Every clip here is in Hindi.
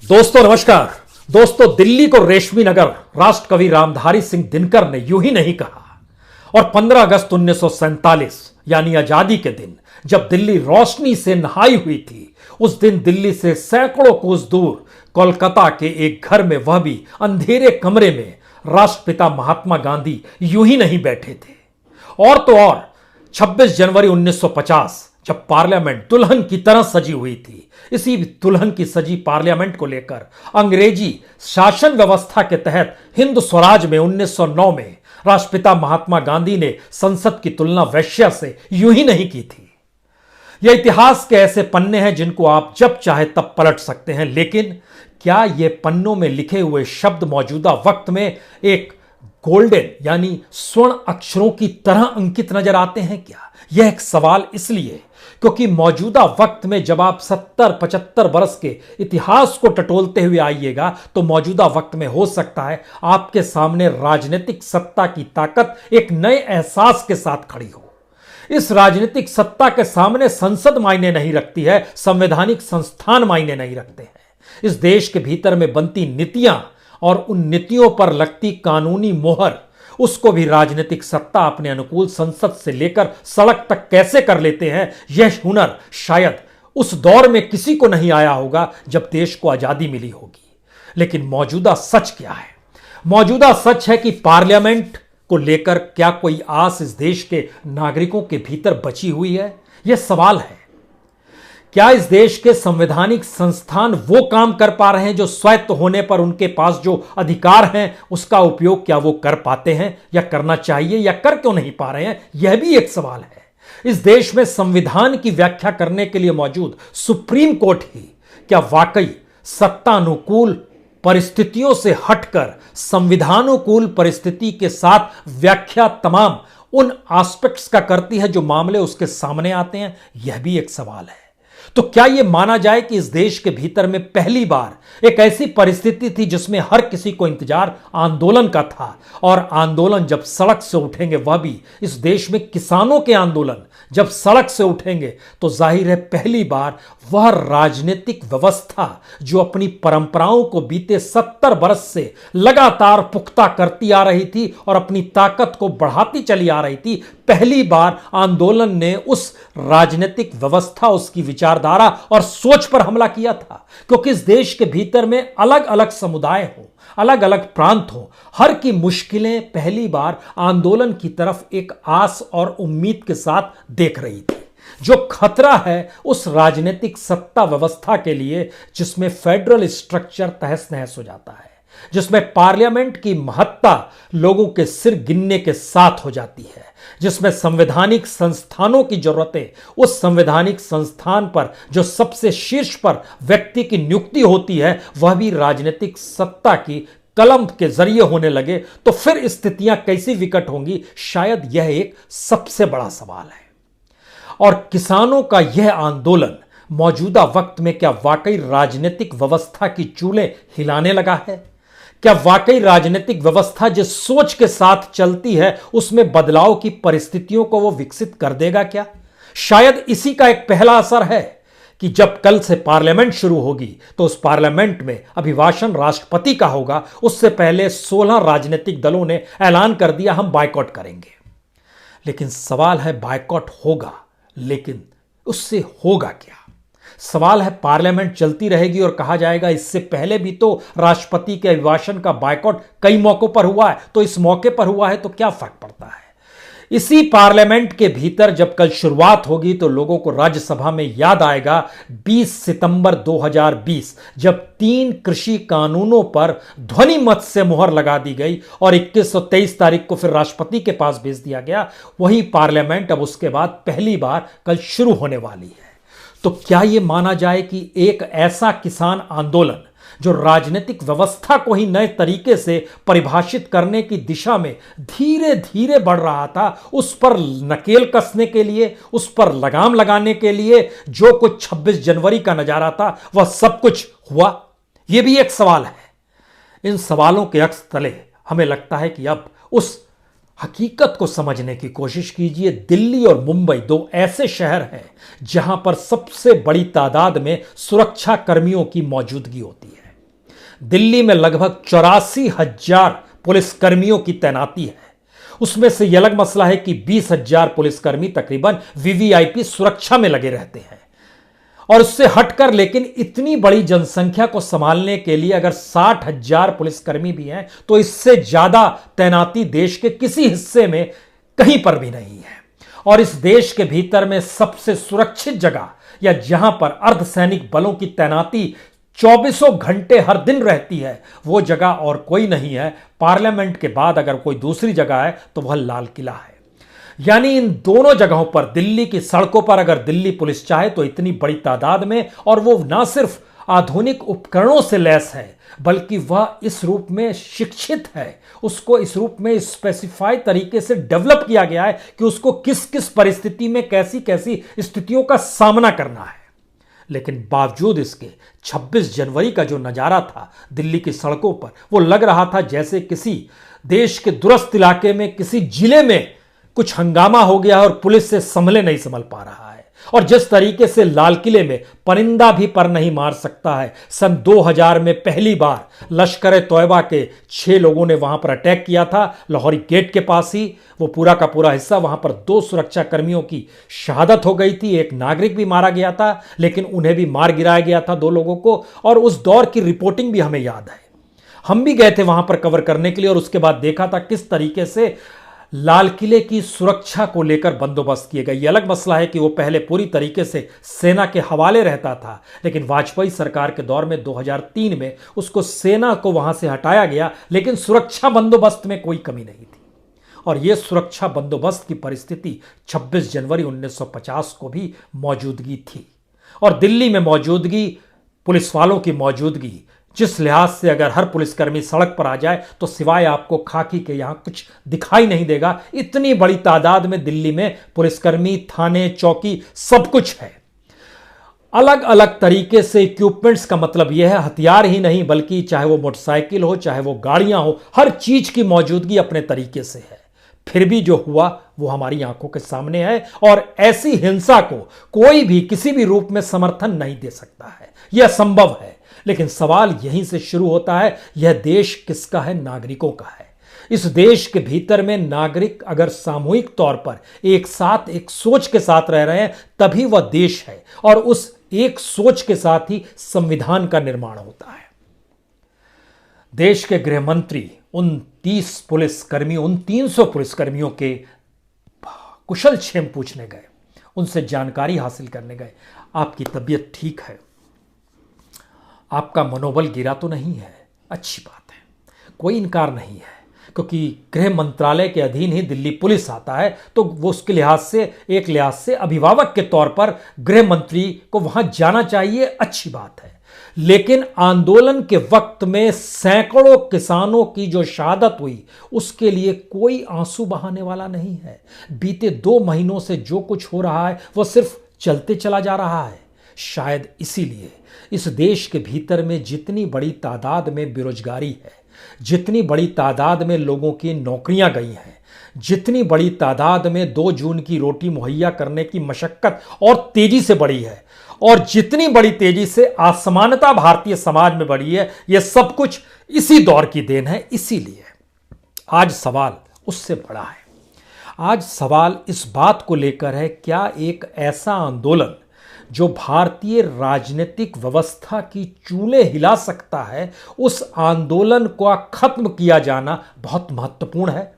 दोस्तों नमस्कार। दोस्तों, दिल्ली को रेशमी नगर राष्ट्र कवि रामधारी सिंह दिनकर ने यूं ही नहीं कहा। और 15 अगस्त 1947 यानी आजादी के दिन जब दिल्ली रोशनी से नहाई हुई थी, उस दिन दिल्ली से सैकड़ों कोस दूर कोलकाता के एक घर में, वह भी अंधेरे कमरे में, राष्ट्रपिता महात्मा गांधी यूं ही नहीं बैठे थे। और तो और 26 जनवरी 1950 जब पार्लियामेंट दुल्हन की तरह सजी हुई थी, इसी दुल्हन की सजी पार्लियामेंट को लेकर अंग्रेजी शासन व्यवस्था के तहत हिंद स्वराज में 1909 में राष्ट्रपिता महात्मा गांधी ने संसद की तुलना वेश्या से यूं ही नहीं की थी। यह इतिहास के ऐसे पन्ने हैं जिनको आप जब चाहे तब पलट सकते हैं, लेकिन क्या ये पन्नों में लिखे हुए शब्द मौजूदा वक्त में एक गोल्डन यानी स्वर्ण अक्षरों की तरह अंकित नजर आते हैं क्या? यह एक सवाल इसलिए क्योंकि मौजूदा वक्त में जब आप 70-75 बरस के इतिहास को टटोलते हुए आइएगा, तो मौजूदा वक्त में हो सकता है आपके सामने राजनीतिक सत्ता की ताकत एक नए एहसास के साथ खड़ी हो। इस राजनीतिक सत्ता के सामने संसद मायने नहीं रखती है, संवैधानिक संस्थान मायने नहीं रखते हैं। इस देश के भीतर में बनती नीतियां और उन नीतियों पर लगती कानूनी मोहर, उसको भी राजनीतिक सत्ता अपने अनुकूल संसद से लेकर सड़क तक कैसे कर लेते हैं, यह हुनर शायद उस दौर में किसी को नहीं आया होगा जब देश को आजादी मिली होगी। लेकिन मौजूदा सच क्या है? मौजूदा सच है कि पार्लियामेंट को लेकर क्या कोई आस इस देश के नागरिकों के भीतर बची हुई है? यह सवाल है। क्या इस देश के संवैधानिक संस्थान वो काम कर पा रहे हैं जो स्वायत्त होने पर उनके पास जो अधिकार हैं उसका उपयोग क्या वो कर पाते हैं, या करना चाहिए, या कर क्यों नहीं पा रहे हैं? यह भी एक सवाल है। इस देश में संविधान की व्याख्या करने के लिए मौजूद सुप्रीम कोर्ट ही क्या वाकई सत्तानुकूल परिस्थितियों से हटकर संविधानुकूल परिस्थिति के साथ व्याख्या तमाम उन एस्पेक्ट्स का करती है जो मामले उसके सामने आते हैं? यह भी एक सवाल है। तो क्या यह माना जाए कि इस देश के भीतर में पहली बार एक ऐसी परिस्थिति थी जिसमें हर किसी को इंतजार आंदोलन का था, और आंदोलन जब सड़क से उठेंगे, वह भी इस देश में किसानों के आंदोलन जब सड़क से उठेंगे, तो जाहिर है पहली बार वह राजनीतिक व्यवस्था जो अपनी परंपराओं को बीते 70 बरस से लगातार पुख्ता करती आ रही थी और अपनी ताकत को बढ़ाती चली आ रही थी, पहली बार आंदोलन ने उस राजनीतिक व्यवस्था, उसकी विचारधारा और सोच पर हमला किया था। क्योंकि इस देश के भीतर में अलग अलग समुदाय हो, अलग अलग प्रांत हो, हर की मुश्किलें पहली बार आंदोलन की तरफ एक आस और उम्मीद के साथ देख रही थी। जो खतरा है उस राजनीतिक सत्ता व्यवस्था के लिए जिसमें फेडरल स्ट्रक्चर तहस नहस हो जाता है, जिसमें पार्लियामेंट की महत्ता लोगों के सिर गिनने के साथ हो जाती है, जिसमें संवैधानिक संस्थानों की जरूरतें उस संवैधानिक संस्थान पर जो सबसे शीर्ष पर व्यक्ति की नियुक्ति होती है, वह भी राजनीतिक सत्ता की कलम के जरिए होने लगे, तो फिर स्थितियां कैसी विकट होंगी? शायद यह एक सबसे बड़ा सवाल है। और किसानों का यह आंदोलन मौजूदा वक्त में क्या वाकई राजनीतिक व्यवस्था की चूलें हिलाने लगा है? क्या वाकई राजनीतिक व्यवस्था जिस सोच के साथ चलती है उसमें बदलाव की परिस्थितियों को वो विकसित कर देगा क्या? शायद इसी का एक पहला असर है कि जब कल से पार्लियामेंट शुरू होगी तो उस पार्लियामेंट में अभिभाषण राष्ट्रपति का होगा। उससे पहले 16 राजनीतिक दलों ने ऐलान कर दिया हम बायकॉट करेंगे। लेकिन सवाल है बायकॉट होगा, लेकिन उससे होगा क्या? सवाल है पार्लियामेंट चलती रहेगी और कहा जाएगा इससे पहले भी तो राष्ट्रपति के अभिभाषण का बायकॉट कई मौकों पर हुआ है, तो इस मौके पर हुआ है तो क्या फर्क पड़ता है? इसी पार्लियामेंट के भीतर जब कल शुरुआत होगी तो लोगों को राज्यसभा में याद आएगा 20 सितंबर 2020 जब 3 कृषि कानूनों पर ध्वनि मत से मुहर लगा दी गई और 21 और 23 तारीख को फिर राष्ट्रपति के पास भेज दिया गया। वही पार्लियामेंट अब उसके बाद पहली बार कल शुरू होने वाली है। तो क्या यह माना जाए कि एक ऐसा किसान आंदोलन जो राजनीतिक व्यवस्था को ही नए तरीके से परिभाषित करने की दिशा में धीरे धीरे बढ़ रहा था, उस पर नकेल कसने के लिए, उस पर लगाम लगाने के लिए जो कुछ 26 जनवरी का नजारा था वह सब कुछ हुआ? यह भी एक सवाल है। इन सवालों के अक्स तले हमें लगता है कि अब उस हकीकत को समझने की कोशिश कीजिए। दिल्ली और मुंबई 2 ऐसे शहर हैं जहां पर सबसे बड़ी तादाद में सुरक्षा कर्मियों की मौजूदगी होती है। दिल्ली में लगभग 84,000 पुलिसकर्मियों की तैनाती है। उसमें से यह अलग मसला है कि 20,000 पुलिसकर्मी तकरीबन वीवीआईपी सुरक्षा में लगे रहते हैं। और उससे हटकर लेकिन इतनी बड़ी जनसंख्या को संभालने के लिए अगर 60,000 पुलिसकर्मी भी हैं तो इससे ज्यादा तैनाती देश के किसी हिस्से में कहीं पर भी नहीं है। और इस देश के भीतर में सबसे सुरक्षित जगह या जहां पर अर्धसैनिक बलों की तैनाती 24 घंटे हर दिन रहती है, वो जगह और कोई नहीं है। पार्लियामेंट के बाद अगर कोई दूसरी जगह है तो वह लाल किला है। यानी इन दोनों जगहों पर दिल्ली की सड़कों पर अगर दिल्ली पुलिस चाहे तो इतनी बड़ी तादाद में, और वो ना सिर्फ आधुनिक उपकरणों से लैस है बल्कि वह इस रूप में शिक्षित है, उसको इस रूप में स्पेसिफाई तरीके से डेवलप किया गया है कि उसको किस किस परिस्थिति में कैसी कैसी स्थितियों का सामना करना है। लेकिन बावजूद इसके 26 जनवरी का जो नजारा था दिल्ली की सड़कों पर, वो लग रहा था जैसे किसी देश के दूरस्थ इलाके में किसी जिले में कुछ हंगामा हो गया और पुलिस से संभले नहीं संभल पा रहा है। और जिस तरीके से लाल किले में परिंदा भी पर नहीं मार सकता है, सन 2000 में पहली बार लश्कर तोयबा के 6 लोगों ने वहां पर अटैक किया था लाहौरी गेट के पास ही। वो पूरा का पूरा हिस्सा, वहां पर 2 सुरक्षा कर्मियों की शहादत हो गई थी, एक नागरिक भी मारा गया था, लेकिन उन्हें भी मार गिराया गया था 2 लोगों को। और उस दौर की रिपोर्टिंग भी हमें याद है, हम भी गए थे वहां पर कवर करने के लिए, और उसके बाद देखा था किस तरीके से लाल किले की सुरक्षा को लेकर बंदोबस्त किए गए। यह अलग मसला है कि वो पहले पूरी तरीके से सेना के हवाले रहता था, लेकिन वाजपेयी सरकार के दौर में 2003 में उसको सेना को वहां से हटाया गया, लेकिन सुरक्षा बंदोबस्त में कोई कमी नहीं थी। और यह सुरक्षा बंदोबस्त की परिस्थिति 26 जनवरी 1950 को भी मौजूदगी थी। और दिल्ली में मौजूदगी, पुलिस वालों की मौजूदगी, जिस लिहाज से अगर हर पुलिसकर्मी सड़क पर आ जाए तो सिवाय आपको खाकी के यहां कुछ दिखाई नहीं देगा। इतनी बड़ी तादाद में दिल्ली में पुलिसकर्मी, थाने, चौकी, सब कुछ है। अलग अलग तरीके से इक्विपमेंट्स का मतलब यह है हथियार ही नहीं, बल्कि चाहे वो मोटरसाइकिल हो, चाहे वो गाड़ियां हो, हर चीज की मौजूदगी अपने तरीके से है। फिर भी जो हुआ वो हमारी आंखों के सामने है, और ऐसी हिंसा को कोई भी किसी भी रूप में समर्थन नहीं दे सकता है, यह असंभव है। लेकिन सवाल यहीं से शुरू होता है, यह देश किसका है? नागरिकों का है। इस देश के भीतर में नागरिक अगर सामूहिक तौर पर एक साथ एक सोच के साथ रह रहे हैं तभी वह देश है, और उस एक सोच के साथ ही संविधान का निर्माण होता है। देश के गृह मंत्री उन 30 पुलिसकर्मियों, उन 300 पुलिसकर्मियों के कुशल क्षेम पूछने गए, उनसे जानकारी हासिल करने गए। आपकी तबीयत ठीक है? आपका मनोबल गिरा तो नहीं है? अच्छी बात है, कोई इनकार नहीं है, क्योंकि गृह मंत्रालय के अधीन ही दिल्ली पुलिस आता है, तो वो उसके लिहाज से, एक लिहाज से अभिभावक के तौर पर गृह मंत्री को वहां जाना चाहिए, अच्छी बात है। लेकिन आंदोलन के वक्त में सैकड़ों किसानों की जो शहादत हुई, उसके लिए कोई आंसू बहाने वाला नहीं है। बीते 2 महीनों से जो कुछ हो रहा है वो सिर्फ चलते चला जा रहा है। शायद इसीलिए इस देश के भीतर में जितनी बड़ी तादाद में बेरोजगारी है, जितनी बड़ी तादाद में लोगों की नौकरियां गई हैं, जितनी बड़ी तादाद में 2 जून की रोटी मुहैया करने की मशक्कत और तेजी से बढ़ी है, और जितनी बड़ी तेजी से असमानता भारतीय समाज में बढ़ी है, यह सब कुछ इसी दौर की देन है। इसीलिए आज सवाल उससे बड़ा है। आज सवाल इस बात को लेकर है, क्या एक ऐसा आंदोलन जो भारतीय राजनीतिक व्यवस्था की चूलें हिला सकता है, उस आंदोलन को खत्म किया जाना बहुत महत्वपूर्ण है।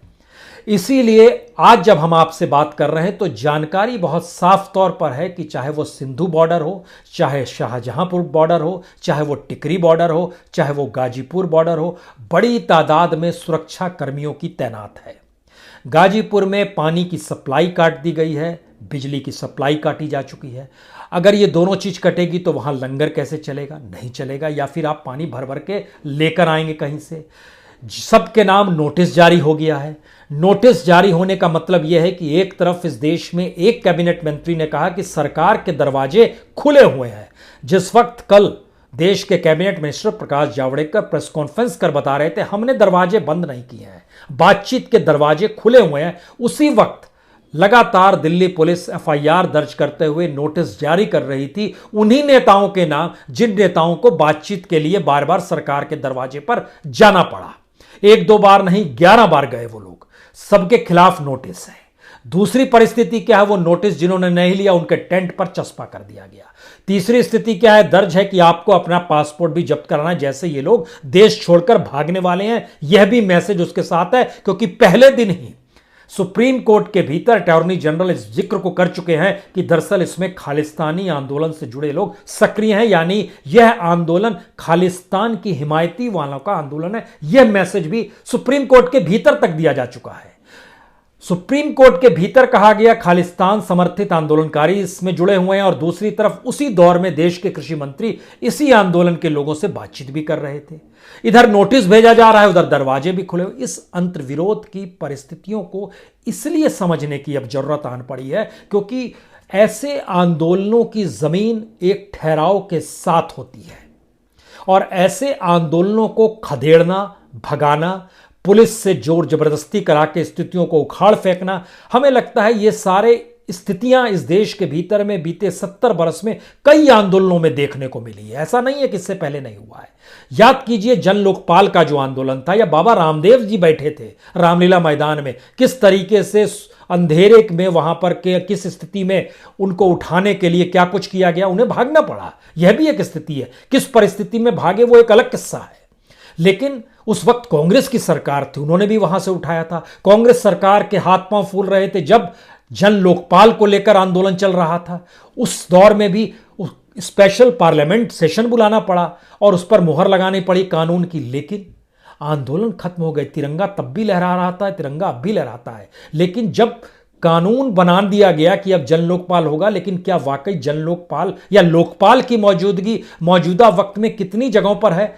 इसीलिए आज जब हम आपसे बात कर रहे हैं तो जानकारी बहुत साफ तौर पर है कि चाहे वो सिंधु बॉर्डर हो, चाहे शाहजहांपुर बॉर्डर हो, चाहे वो टिकरी बॉर्डर हो, चाहे वो गाजीपुर बॉर्डर हो, बड़ी तादाद में सुरक्षा कर्मियों की तैनात है। गाजीपुर में पानी की सप्लाई काट दी गई है, बिजली की सप्लाई काटी जा चुकी है। अगर ये दोनों चीज कटेगी तो वहां लंगर कैसे चलेगा? नहीं चलेगा। या फिर आप पानी भर भर के लेकर आएंगे कहीं से? सबके नाम नोटिस जारी हो गया है। नोटिस जारी होने का मतलब यह है कि एक तरफ इस देश में एक कैबिनेट मंत्री ने कहा कि सरकार के दरवाजे खुले हुए हैं, जिस वक्त कल देश के cabinet minister Prakash Javadekar press conference कर बता रहे थे हमने दरवाजे बंद नहीं किए हैं, बातचीत के दरवाजे खुले हुए हैं, उसी वक्त लगातार दिल्ली पुलिस एफआईआर दर्ज करते हुए नोटिस जारी कर रही थी उन्हीं नेताओं के नाम जिन नेताओं को बातचीत के लिए बार बार सरकार के दरवाजे पर जाना पड़ा। एक दो बार नहीं, 11 बार गए वो लोग, सबके खिलाफ नोटिस है। दूसरी परिस्थिति क्या है, वो नोटिस जिन्होंने नहीं लिया उनके टेंट पर चस्पा कर दिया गया। तीसरी स्थिति क्या है, दर्ज है कि आपको अपना पासपोर्ट भी जब्त कराना है, जैसे ये लोग देश छोड़कर भागने वाले हैं। यह भी मैसेज उसके साथ है, क्योंकि पहले दिन ही सुप्रीम कोर्ट के भीतर अटॉर्नी जनरल इस जिक्र को कर चुके हैं कि दरअसल इसमें खालिस्तानी आंदोलन से जुड़े लोग सक्रिय हैं, यानी यह आंदोलन खालिस्तान की हिमायती वालों का आंदोलन है। यह मैसेज भी सुप्रीम कोर्ट के भीतर तक दिया जा चुका है। सुप्रीम कोर्ट के भीतर कहा गया खालिस्तान समर्थित आंदोलनकारी इसमें जुड़े हुए हैं, और दूसरी तरफ उसी दौर में देश के कृषि मंत्री इसी आंदोलन के लोगों से बातचीत भी कर रहे थे। इधर नोटिस भेजा जा रहा है, उधर दरवाजे भी खुले। इस अंतर्विरोध की परिस्थितियों को इसलिए समझने की अब जरूरत आन पड़ी है क्योंकि ऐसे आंदोलनों की जमीन एक ठहराव के साथ होती है, और ऐसे आंदोलनों को खदेड़ना, भगाना, पुलिस से जोर जबरदस्ती करा के स्थितियों को उखाड़ फेंकना, हमें लगता है ये सारे स्थितियां इस देश के भीतर में बीते 70 वर्ष में कई आंदोलनों में देखने को मिली है। ऐसा नहीं है कि इससे पहले नहीं हुआ है। याद कीजिए जन लोकपाल का जो आंदोलन था, या बाबा रामदेव जी बैठे थे रामलीला मैदान में, किस तरीके से अंधेरे में वहां पर के किस स्थिति में उनको उठाने के लिए क्या कुछ किया गया, उन्हें भागना पड़ा। यह भी एक स्थिति है। किस परिस्थिति में भागे वो एक अलग किस्सा है। लेकिन उस वक्त कांग्रेस की सरकार थी, उन्होंने भी वहां से उठाया था। कांग्रेस सरकार के हाथ पांव फूल रहे थे जब जन लोकपाल को लेकर आंदोलन चल रहा था। उस दौर में भी स्पेशल पार्लियामेंट सेशन बुलाना पड़ा और उस पर मुहर लगानी पड़ी कानून की। लेकिन आंदोलन खत्म हो गए। तिरंगा तब भी लहरा रहा था, तिरंगा अब भी लहराता है। लेकिन जब कानून बना दिया गया कि अब जन लोकपाल होगा, लेकिन क्या वाकई जन लोकपाल या लोकपाल की मौजूदगी मौजूदा वक्त में कितनी जगहों पर है?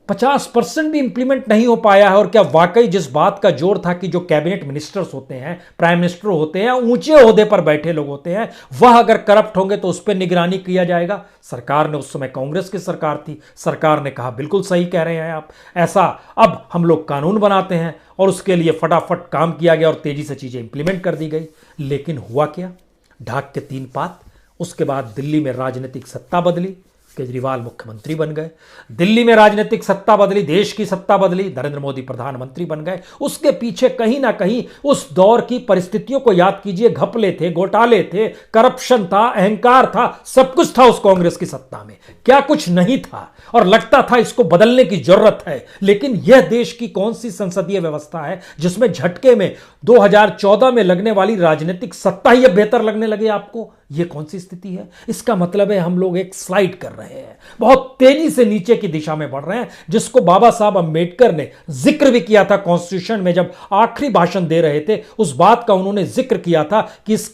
50% भी इंप्लीमेंट नहीं हो पाया है। और क्या वाकई जिस बात का जोर था कि जो कैबिनेट मिनिस्टर्स होते हैं, प्राइम मिनिस्टर होते हैं, ऊंचे ओहदे पर बैठे लोग होते हैं, वह अगर करप्ट होंगे तो उस पर निगरानी किया जाएगा। सरकार ने, उस समय कांग्रेस की सरकार थी, सरकार ने कहा बिल्कुल सही कह रहे हैं आप, ऐसा अब हम लोग कानून बनाते हैं, और उसके लिए फटाफट काम किया गया और तेजी से चीजें इंप्लीमेंट कर दी गई। लेकिन हुआ क्या? ढाक के 3 पात। उसके बाद दिल्ली में राजनीतिक सत्ता बदली, केजरीवाल मुख्यमंत्री बन गए। दिल्ली में राजनीतिक सत्ता बदली, देश की सत्ता बदली, नरेंद्र मोदी प्रधानमंत्री बन गए। उसके पीछे कहीं ना कहीं उस दौर की परिस्थितियों को याद कीजिए। घपले थे, घोटाले थे, करप्शन था, अहंकार था, सब कुछ था उस कांग्रेस की सत्ता में। क्या कुछ नहीं था? और लगता था इसको बदलने की जरूरत है। लेकिन यह देश की कौन सी संसदीय व्यवस्था है जिसमें झटके में 2014 में लगने वाली राजनीतिक सत्ता ही अब बेहतर लगने लगे आपको? यह कौन सी स्थिति है? इसका मतलब है हम लोग एक स्लाइड कर रहे हैं, बहुत तेजी से नीचे की दिशा में बढ़ रहे हैं, जिसको बाबा साहब अंबेडकर ने जिक्र भी किया था कॉन्स्टिट्यूशन में। जब आखिरी भाषण दे रहे थे उस बात का उन्होंने जिक्र किया था कि इस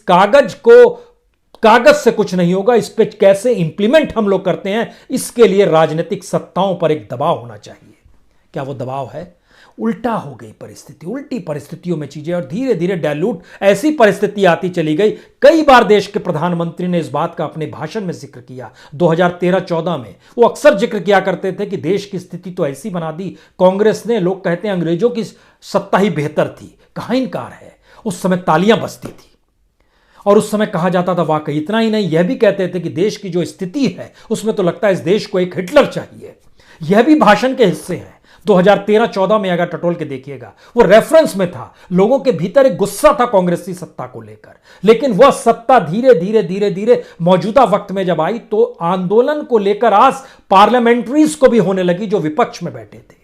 कागज से कुछ नहीं होगा, इस पे कैसे इंप्लीमेंट हम लोग करते हैं, इसके लिए राजनीतिक सत्ताओं पर एक दबाव होना चाहिए। क्या वो दबाव है? उल्टा हो गई परिस्थिति, उल्टी परिस्थितियों में चीजें, और धीरे धीरे डायलूट ऐसी परिस्थिति आती चली गई। कई बार देश के प्रधानमंत्री ने इस बात का अपने भाषण में जिक्र किया। 2013-14 में वो अक्सर जिक्र किया करते थे कि देश की स्थिति तो ऐसी बना दी कांग्रेस ने, लोग कहते हैं अंग्रेजों की सत्ता ही बेहतर थी। कहां इनकार है, उस समय तालियां बजती थी। और उस समय कहा जाता था वाकई। इतना ही नहीं, यह भी कहते थे कि देश की जो स्थिति है उसमें तो लगता है इस देश को एक हिटलर चाहिए। यह भी भाषण के हिस्से हैं। 2013-14 में अगर टटोल के देखिएगा, वो रेफरेंस में था। लोगों के भीतर एक गुस्सा था कांग्रेस की सत्ता को लेकर। लेकिन वह सत्ता धीरे धीरे धीरे धीरे मौजूदा वक्त में जब आई तो आंदोलन को लेकर आस पार्लियामेंट्रीज को भी होने लगी जो विपक्ष में बैठे थे।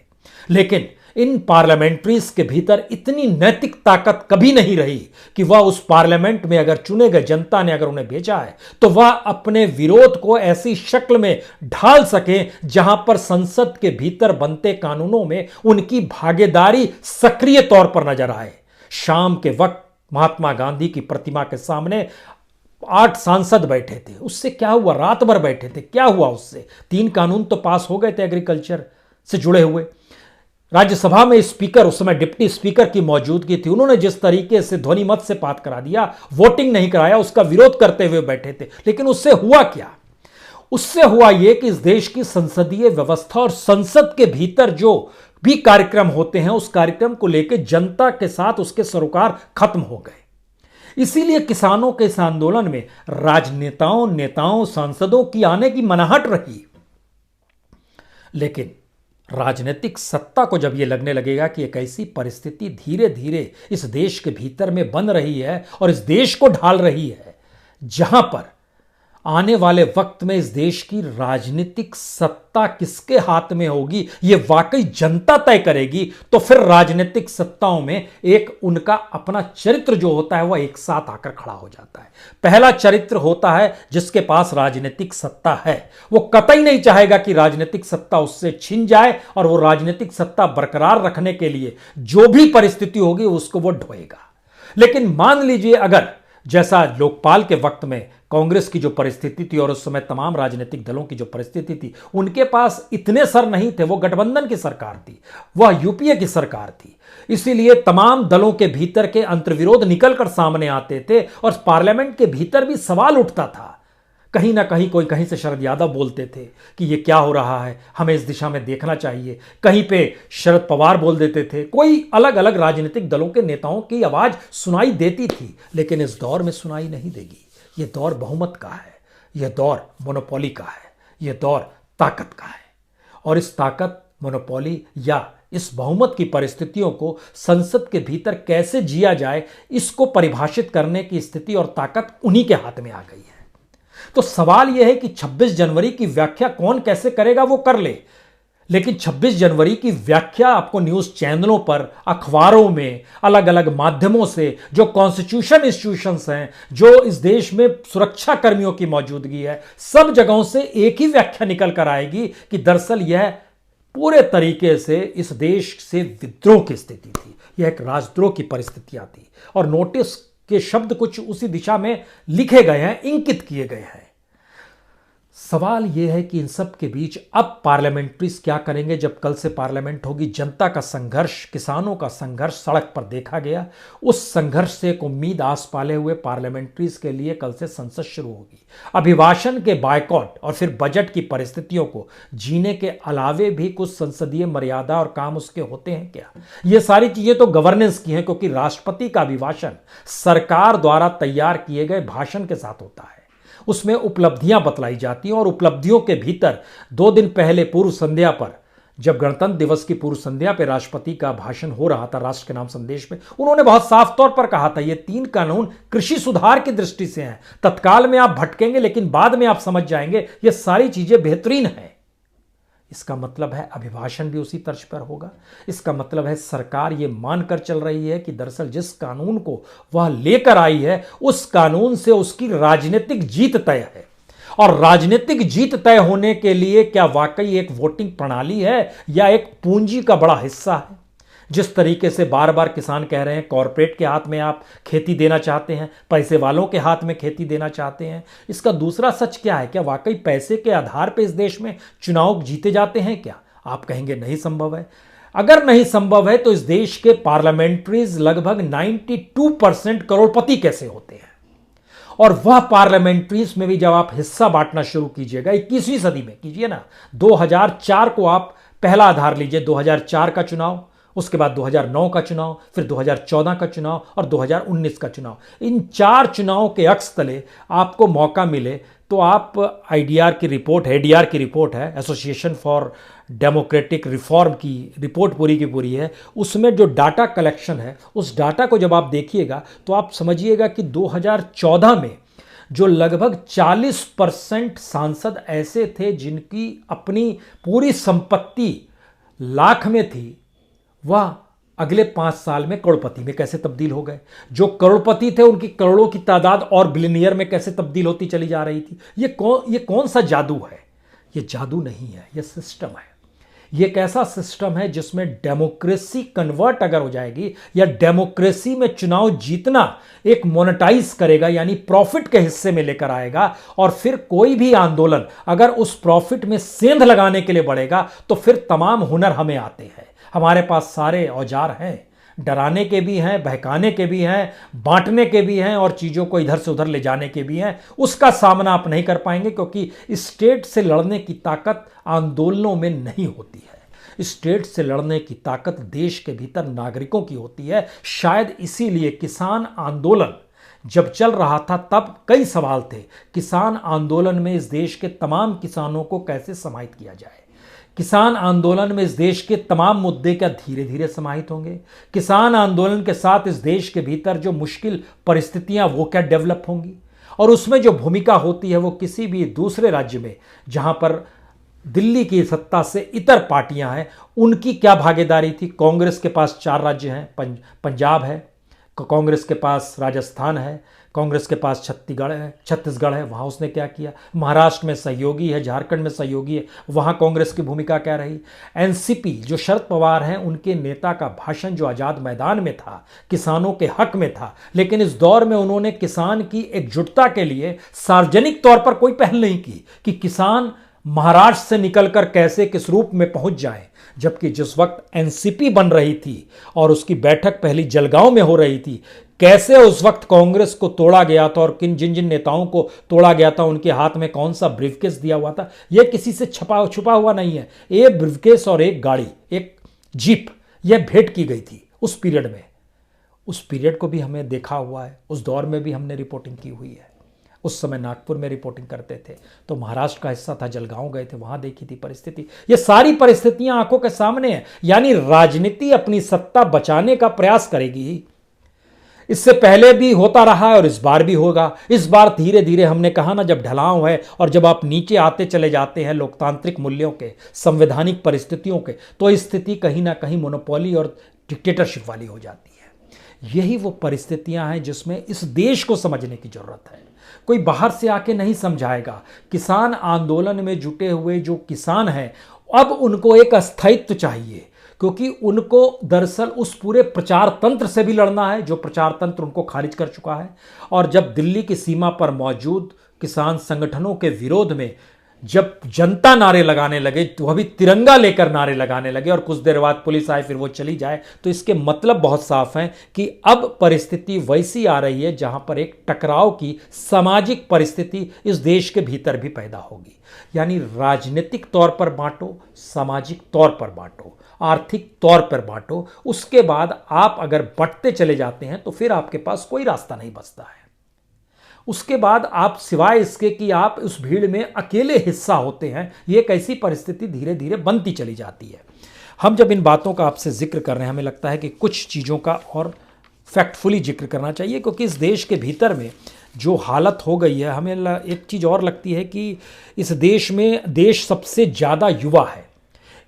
लेकिन इन पार्लियामेंट्रीज के भीतर इतनी नैतिक ताकत कभी नहीं रही कि वह उस पार्लियामेंट में अगर चुने गए, जनता ने अगर उन्हें भेजा है, तो वह अपने विरोध को ऐसी शक्ल में ढाल सकें जहां पर संसद के भीतर बनते कानूनों में उनकी भागीदारी सक्रिय तौर पर नजर आए। शाम के वक्त महात्मा गांधी की प्रतिमा के सामने 8 सांसद बैठे थे। उससे क्या हुआ? रात भर बैठे थे, क्या हुआ उससे? 3 कानून तो पास हो गए थे एग्रीकल्चर से जुड़े हुए। राज्यसभा में स्पीकर, उस समय डिप्टी स्पीकर की मौजूदगी थी, उन्होंने जिस तरीके से ध्वनि मत से पास करा दिया, वोटिंग नहीं कराया, उसका विरोध करते हुए बैठे थे। लेकिन उससे हुआ क्या? उससे हुआ यह कि इस देश की संसदीय व्यवस्था और संसद के भीतर जो भी कार्यक्रम होते हैं उस कार्यक्रम को लेकर जनता के साथ उसके सरोकार खत्म हो गए। इसीलिए किसानों के इस आंदोलन में राजनेताओं, नेताओं, सांसदों की आने की मनाहट रही। लेकिन राजनीतिक सत्ता को जब यह लगने लगेगा कि एक ऐसी परिस्थिति धीरे धीरे इस देश के भीतर में बन रही है और इस देश को ढाल रही है, जहां पर आने वाले वक्त में इस देश की राजनीतिक सत्ता किसके हाथ में होगी यह वाकई जनता तय करेगी, तो फिर राजनीतिक सत्ताओं में एक उनका अपना चरित्र जो होता है वह एक साथ आकर खड़ा हो जाता है। पहला चरित्र होता है जिसके पास राजनीतिक सत्ता है, वो कतई नहीं चाहेगा कि राजनीतिक सत्ता उससे छिन जाए और वो राजनीतिक सत्ता बरकरार रखने के लिए जो भी परिस्थिति होगी उसको वो ढोएगा। लेकिन मान लीजिए अगर जैसा लोकपाल के वक्त में कांग्रेस की जो परिस्थिति थी और उस समय तमाम राजनीतिक दलों की जो परिस्थिति थी, उनके पास इतने सर नहीं थे, वो गठबंधन की सरकार थी, वह यूपीए की सरकार थी, इसीलिए तमाम दलों के भीतर के अंतर्विरोध निकलकर सामने आते थे और पार्लियामेंट के भीतर भी सवाल उठता था। कहीं ना कहीं कोई कहीं से शरद यादव बोलते थे कि ये क्या हो रहा है, हमें इस दिशा में देखना चाहिए, कहीं पे शरद पवार बोल देते थे, कोई अलग अलग राजनीतिक दलों के नेताओं की आवाज सुनाई देती थी। लेकिन इस दौर में सुनाई नहीं देगी। ये दौर बहुमत का है, यह दौर मोनोपोली का है, यह दौर ताकत का है। और इस ताकत, मोनोपोली या इस बहुमत की परिस्थितियों को संसद के भीतर कैसे जिया जाए, इसको परिभाषित करने की स्थिति और ताकत उन्हीं के हाथ में आ गई है। तो सवाल यह है कि 26 जनवरी की व्याख्या कौन कैसे करेगा, वो कर ले। लेकिन 26 जनवरी की व्याख्या आपको न्यूज चैनलों पर, अखबारों में, अलग अलग माध्यमों से, जो कॉन्स्टिट्यूशन इंस्टीट्यूशंस हैं, जो इस देश में सुरक्षा कर्मियों की मौजूदगी है, सब जगहों से एक ही व्याख्या निकल कर आएगी कि दरअसल यह पूरे तरीके से इस देश से विद्रोह की स्थिति थी, यह एक राजद्रोह की परिस्थितियां थी। और नोटिस के शब्द कुछ उसी दिशा में लिखे गए हैं, इंकित किए गए हैं। सवाल यह है कि इन सब के बीच अब पार्लियामेंट्रीज क्या करेंगे जब कल से पार्लियामेंट होगी। जनता का संघर्ष, किसानों का संघर्ष सड़क पर देखा गया। उस संघर्ष से एक उम्मीद आस पाले हुए पार्लियामेंट्रीज के लिए कल से संसद शुरू होगी। अभिभाषण के बायकॉट और फिर बजट की परिस्थितियों को जीने के अलावे भी कुछ संसदीय मर्यादा और काम उसके होते हैं क्या? ये सारी चीजें तो गवर्नेंस की हैं, क्योंकि राष्ट्रपति का अभिभाषण सरकार द्वारा तैयार किए गए भाषण के साथ होता है। उसमें उपलब्धियां बतलाई जाती हैं और उपलब्धियों के भीतर 2 दिन पहले पूर्व संध्या पर, जब गणतंत्र दिवस की पूर्व संध्या पर राष्ट्रपति का भाषण हो रहा था राष्ट्र के नाम संदेश में, उन्होंने बहुत साफ तौर पर कहा था ये 3 कानून कृषि सुधार की दृष्टि से हैं। तत्काल में आप भटकेंगे लेकिन बाद में आप समझ जाएंगे ये सारी चीजें बेहतरीन हैं। इसका मतलब है अभिभाषण भी उसी तर्ज पर होगा। इसका मतलब है सरकार ये मानकर चल रही है कि दरअसल जिस कानून को वह लेकर आई है उस कानून से उसकी राजनीतिक जीत तय है। और राजनीतिक जीत तय होने के लिए क्या वाकई एक वोटिंग प्रणाली है या एक पूंजी का बड़ा हिस्सा है? जिस तरीके से बार बार किसान कह रहे हैं कॉरपोरेट के हाथ में आप खेती देना चाहते हैं, पैसे वालों के हाथ में खेती देना चाहते हैं, इसका दूसरा सच क्या है? क्या वाकई पैसे के आधार पर इस देश में चुनाव जीते जाते हैं क्या? आप कहेंगे नहीं संभव है। अगर नहीं संभव है तो इस देश के पार्लियामेंट्रीज लगभग 92% करोड़पति कैसे होते हैं? और वह पार्लियामेंट्रीज में भी जब आप हिस्सा बांटना शुरू कीजिएगा 21वीं सदी में कीजिए ना, 2004 को आप पहला आधार लीजिए, 2004 का चुनाव, उसके बाद 2009 का चुनाव, फिर 2014 का चुनाव और 2019 का चुनाव। इन 4 चुनावों के अक्स तले आपको मौका मिले तो आप आईडीआर की रिपोर्ट है, एडीआर की रिपोर्ट है, एसोसिएशन फॉर डेमोक्रेटिक रिफॉर्म की रिपोर्ट पूरी की पूरी है। उसमें जो डाटा कलेक्शन है उस डाटा को जब आप देखिएगा तो आप समझिएगा कि 2014 में जो लगभग 40% सांसद ऐसे थे जिनकी अपनी पूरी संपत्ति लाख में थी, वह अगले 5 साल में करोड़पति में कैसे तब्दील हो गए। जो करोड़पति थे उनकी करोड़ों की तादाद और बिलियनियर में कैसे तब्दील होती चली जा रही थी। ये कौन सा जादू है? ये जादू नहीं है, ये सिस्टम है। ये एक ऐसा सिस्टम है जिसमें डेमोक्रेसी कन्वर्ट अगर हो जाएगी या डेमोक्रेसी में चुनाव जीतना एक मोनेटाइज करेगा, यानी प्रॉफिट के हिस्से में लेकर आएगा, और फिर कोई भी आंदोलन अगर उस प्रॉफिट में सेंध लगाने के लिए बढ़ेगा तो फिर तमाम हुनर हमें आते हैं। हमारे पास सारे औजार हैं, डराने के भी हैं, बहकाने के भी हैं, बांटने के भी हैं और चीज़ों को इधर से उधर ले जाने के भी हैं। उसका सामना आप नहीं कर पाएंगे क्योंकि स्टेट से लड़ने की ताकत आंदोलनों में नहीं होती है। स्टेट से लड़ने की ताकत देश के भीतर नागरिकों की होती है। शायद इसीलिए किसान आंदोलन जब चल रहा था तब कई सवाल थे। किसान आंदोलन में इस देश के तमाम किसानों को कैसे समाहित किया जाए, किसान आंदोलन में इस देश के तमाम मुद्दे क्या धीरे धीरे समाहित होंगे, किसान आंदोलन के साथ इस देश के भीतर जो मुश्किल परिस्थितियां वो क्या डेवलप होंगी, और उसमें जो भूमिका होती है वो किसी भी दूसरे राज्य में जहां पर दिल्ली की सत्ता से इतर पार्टियां हैं उनकी क्या भागीदारी थी। कांग्रेस के पास 4 राज्य हैं, पंजाब है, कांग्रेस के पास राजस्थान है, कांग्रेस के पास छत्तीसगढ़ है, वहाँ उसने क्या किया, महाराष्ट्र में सहयोगी है, झारखंड में सहयोगी है, वहाँ कांग्रेस की भूमिका क्या रही। एनसीपी जो शरद पवार हैं उनके नेता का भाषण जो आज़ाद मैदान में था किसानों के हक में था, लेकिन इस दौर में उन्होंने किसान की एकजुटता के लिए सार्वजनिक तौर पर कोई पहल नहीं की कि किसान महाराष्ट्र से निकलकर कैसे किस रूप में पहुंच जाए। जबकि जिस वक्त एनसीपी बन रही थी और उसकी बैठक पहली जलगांव में हो रही थी, कैसे उस वक्त कांग्रेस को तोड़ा गया था और जिन जिन नेताओं को तोड़ा गया था उनके हाथ में कौन सा ब्रीफकेस दिया हुआ था, यह किसी से छुपा हुआ नहीं है। एक ब्रीफकेस और एक गाड़ी, एक जीप, यह भेंट की गई थी उस पीरियड में। उस पीरियड को भी हमें देखा हुआ है, उस दौर में भी हमने रिपोर्टिंग की हुई है। उस समय नागपुर में रिपोर्टिंग करते थे तो महाराष्ट्र का हिस्सा था, जलगांव गए थे, वहां देखी थी परिस्थिति। ये सारी परिस्थितियां आंखों के सामने हैं। यानी राजनीति अपनी सत्ता बचाने का प्रयास करेगी। इससे पहले भी होता रहा है और इस बार भी होगा। इस बार धीरे धीरे हमने कहा ना, जब ढलाव है और जब आप नीचे आते चले जाते हैं लोकतांत्रिक मूल्यों के, संवैधानिक परिस्थितियों के, तो स्थिति कहीं ना कहीं मोनोपोली और डिक्टेटरशिप वाली हो जाती है। यही वो परिस्थितियां हैं जिसमें इस देश को समझने की जरूरत है। कोई बाहर से आके नहीं समझाएगा। किसान आंदोलन में जुटे हुए जो किसान हैं अब उनको एक अस्थायित्व चाहिए, क्योंकि उनको दरअसल उस पूरे प्रचार तंत्र से भी लड़ना है जो प्रचार तंत्र उनको खारिज कर चुका है। और जब दिल्ली की सीमा पर मौजूद किसान संगठनों के विरोध में जब जनता नारे लगाने लगे, तो वह भी तिरंगा लेकर नारे लगाने लगे और कुछ देर बाद पुलिस आए फिर वो चली जाए, तो इसके मतलब बहुत साफ हैं कि अब परिस्थिति वैसी आ रही है जहां पर एक टकराव की सामाजिक परिस्थिति इस देश के भीतर भी पैदा होगी। यानी राजनीतिक तौर पर बांटो, सामाजिक तौर पर बांटो, आर्थिक तौर पर बांटो, उसके बाद आप अगर बंटते चले जाते हैं तो फिर आपके पास कोई रास्ता नहीं बचता है। उसके बाद आप सिवाय इसके कि आप उस भीड़ में अकेले हिस्सा होते हैं, ये एक ऐसी परिस्थिति धीरे धीरे बनती चली जाती है। हम जब इन बातों का आपसे जिक्र कर रहे हैं, हमें लगता है कि कुछ चीज़ों का और फैक्टफुली जिक्र करना चाहिए, क्योंकि इस देश के भीतर में जो हालत हो गई है, हमें एक चीज़ और लगती है कि इस देश में देश सबसे ज़्यादा युवा है।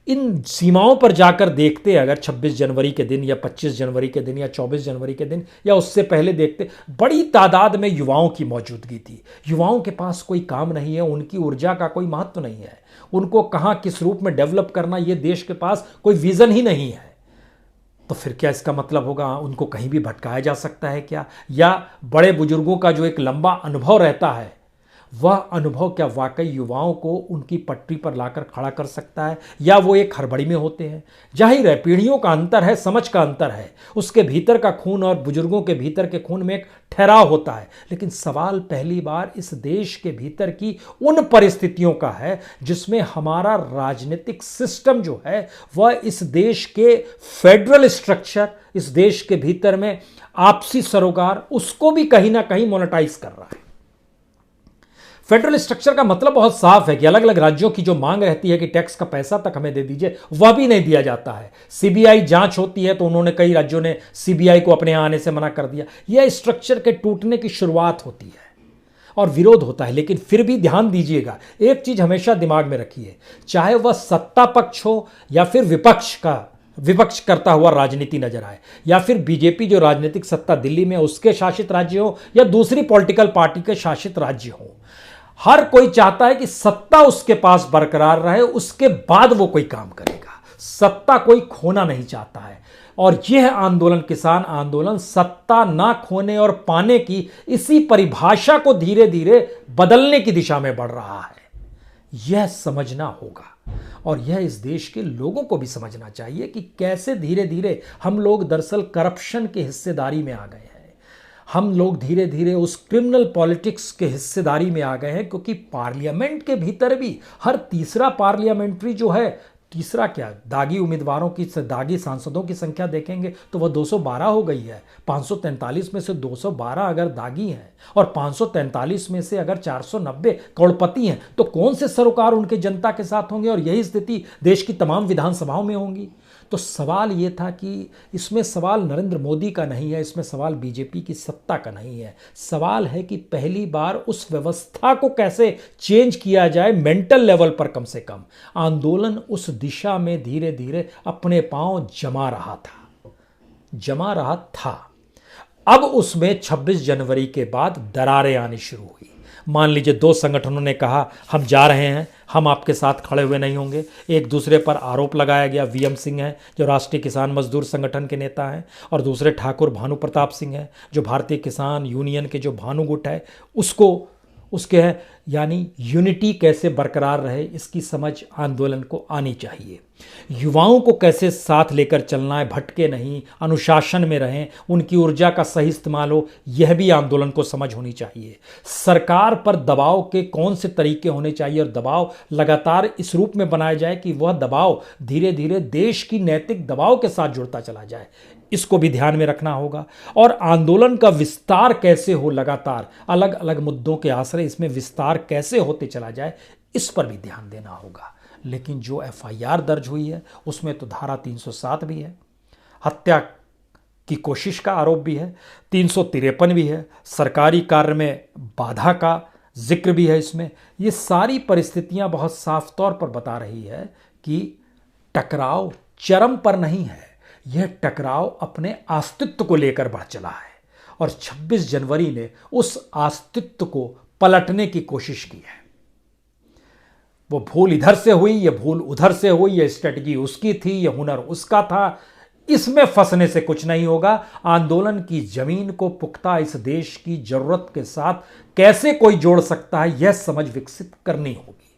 इन सीमाओं पर जाकर देखते अगर 26 जनवरी के दिन या 25 जनवरी के दिन या 24 जनवरी के दिन या उससे पहले देखते, बड़ी तादाद में युवाओं की मौजूदगी थी। युवाओं के पास कोई काम नहीं है, उनकी ऊर्जा का कोई महत्व नहीं है, उनको कहाँ किस रूप में डेवलप करना, ये देश के पास कोई विजन ही नहीं है। तो फिर क्या इसका मतलब होगा उनको कहीं भी भटकाया जा सकता है क्या? या बड़े बुजुर्गों का जो एक लंबा अनुभव रहता है, वह अनुभव क्या वाकई युवाओं को उनकी पटरी पर लाकर खड़ा कर सकता है, या वो एक हड़बड़ी में होते हैं? जाहिर है पीढ़ियों का अंतर है, समझ का अंतर है, उसके भीतर का खून और बुजुर्गों के भीतर के खून में एक ठहराव होता है। लेकिन सवाल पहली बार इस देश के भीतर की उन परिस्थितियों का है जिसमें हमारा राजनीतिक सिस्टम जो है वह इस देश के फेडरल स्ट्रक्चर, इस देश के भीतर में आपसी सरोकार, उसको भी कहीं ना कहीं मोनेटाइज कर रहा है। फेडरल स्ट्रक्चर का मतलब बहुत साफ है कि अलग अलग राज्यों की जो मांग रहती है कि टैक्स का पैसा तक हमें दे दीजिए, वह भी नहीं दिया जाता है। सीबीआई जांच होती है तो उन्होंने, कई राज्यों ने सीबीआई को अपने यहां आने से मना कर दिया। यह स्ट्रक्चर के टूटने की शुरुआत होती है और विरोध होता है। लेकिन फिर भी ध्यान दीजिएगा, एक चीज हमेशा दिमाग में रखिए, चाहे वह सत्ता पक्ष हो या फिर विपक्ष करता हुआ राजनीति नजर आए, या फिर बीजेपी जो राजनीतिक सत्ता दिल्ली में उसके शासित राज्य हो या दूसरी पॉलिटिकल पार्टी के शासित राज्य हो, हर कोई चाहता है कि सत्ता उसके पास बरकरार रहे, उसके बाद वो कोई काम करेगा। सत्ता कोई खोना नहीं चाहता है। और यह आंदोलन, किसान आंदोलन, सत्ता ना खोने और पाने की इसी परिभाषा को धीरे धीरे बदलने की दिशा में बढ़ रहा है। यह समझना होगा और यह इस देश के लोगों को भी समझना चाहिए कि कैसे धीरे धीरे हम लोग दरअसल करप्शन की हिस्सेदारी में आ गए हैं। हम लोग धीरे धीरे उस क्रिमिनल पॉलिटिक्स के हिस्सेदारी में आ गए हैं, क्योंकि पार्लियामेंट के भीतर भी हर तीसरा पार्लियामेंट्री जो है तीसरा क्या, दागी उम्मीदवारों की, दागी सांसदों की संख्या देखेंगे तो वह 212 हो गई है। 543 में से 212 अगर दागी हैं और 543 में से अगर 490 करोड़पति हैं तो कौन से सरोकार उनके जनता के साथ होंगे, और यही स्थिति देश की तमाम विधानसभाओं में होंगी। तो सवाल ये था कि इसमें सवाल नरेंद्र मोदी का नहीं है, इसमें सवाल बीजेपी की सत्ता का नहीं है। सवाल है कि पहली बार उस व्यवस्था को कैसे चेंज किया जाए मेंटल लेवल पर, कम से कम आंदोलन उस दिशा में धीरे धीरे अपने पांव जमा रहा था। अब उसमें 26 जनवरी के बाद दरारें आनी शुरू हुई। मान लीजिए 2 संगठनों ने कहा हम जा रहे हैं, हम आपके साथ खड़े हुए नहीं होंगे। एक दूसरे पर आरोप लगाया गया। वीएम सिंह हैं जो राष्ट्रीय किसान मजदूर संगठन के नेता हैं, और दूसरे ठाकुर भानु प्रताप सिंह हैं जो भारतीय किसान यूनियन के जो भानु गुट है उसके हैं। यानी यूनिटी कैसे बरकरार रहे इसकी समझ आंदोलन को आनी चाहिए। युवाओं को कैसे साथ लेकर चलना है, भटके नहीं, अनुशासन में रहें, उनकी ऊर्जा का सही इस्तेमाल हो, यह भी आंदोलन को समझ होनी चाहिए। सरकार पर दबाव के कौन से तरीके होने चाहिए, और दबाव लगातार इस रूप में बनाया जाए कि वह दबाव धीरे धीरे देश की नैतिक दबाव के साथ जुड़ता चला जाए, इसको भी ध्यान में रखना होगा। और आंदोलन का विस्तार कैसे हो, लगातार अलग अलग मुद्दों के आश्रय इसमें विस्तार कैसे होते चला जाए, इस पर भी ध्यान देना होगा। लेकिन जो एफआईआर दर्ज हुई है उसमें तो धारा 307 भी है, हत्या की कोशिश का आरोप भी है, 353 भी है, सरकारी कार्य में बाधा का जिक्र भी है इसमें। ये सारी परिस्थितियां बहुत साफ तौर पर बता रही है कि टकराव चरम पर नहीं है, यह टकराव अपने अस्तित्व को लेकर बढ़ चला है, और 26 जनवरी ने उस अस्तित्व को पलटने की कोशिश की है। वो भूल इधर से हुई, यह भूल उधर से हुई, यह स्ट्रेटजी उसकी थी, यह हुनर उसका था, इसमें फंसने से कुछ नहीं होगा। आंदोलन की जमीन को पुख्ता इस देश की जरूरत के साथ कैसे कोई जोड़ सकता है, यह समझ विकसित करनी होगी।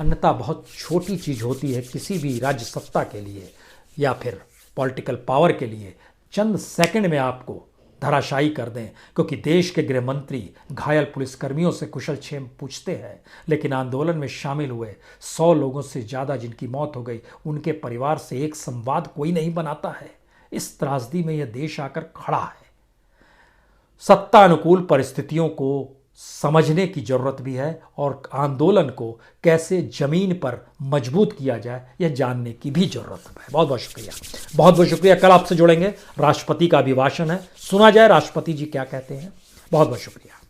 अन्यथा बहुत छोटी चीज होती है किसी भी राज्य सत्ता के लिए या फिर पॉलिटिकल पावर के लिए, चंद सेकंड में आपको धराशायी कर दें, क्योंकि देश के गृह मंत्री घायल पुलिसकर्मियों से कुशल क्षेम पूछते हैं, लेकिन आंदोलन में शामिल हुए 100 लोगों से ज़्यादा जिनकी मौत हो गई, उनके परिवार से एक संवाद कोई नहीं बनाता है। इस त्रासदी में यह देश आकर खड़ा है। सत्ता अनुकूल परिस्थितियों को समझने की जरूरत भी है, और आंदोलन को कैसे जमीन पर मजबूत किया जाए यह जानने की भी जरूरत है। बहुत बहुत शुक्रिया, बहुत बहुत शुक्रिया। कल आपसे जुड़ेंगे, राष्ट्रपति का अभिभाषण है, सुना जाए राष्ट्रपति जी क्या कहते हैं। बहुत बहुत शुक्रिया।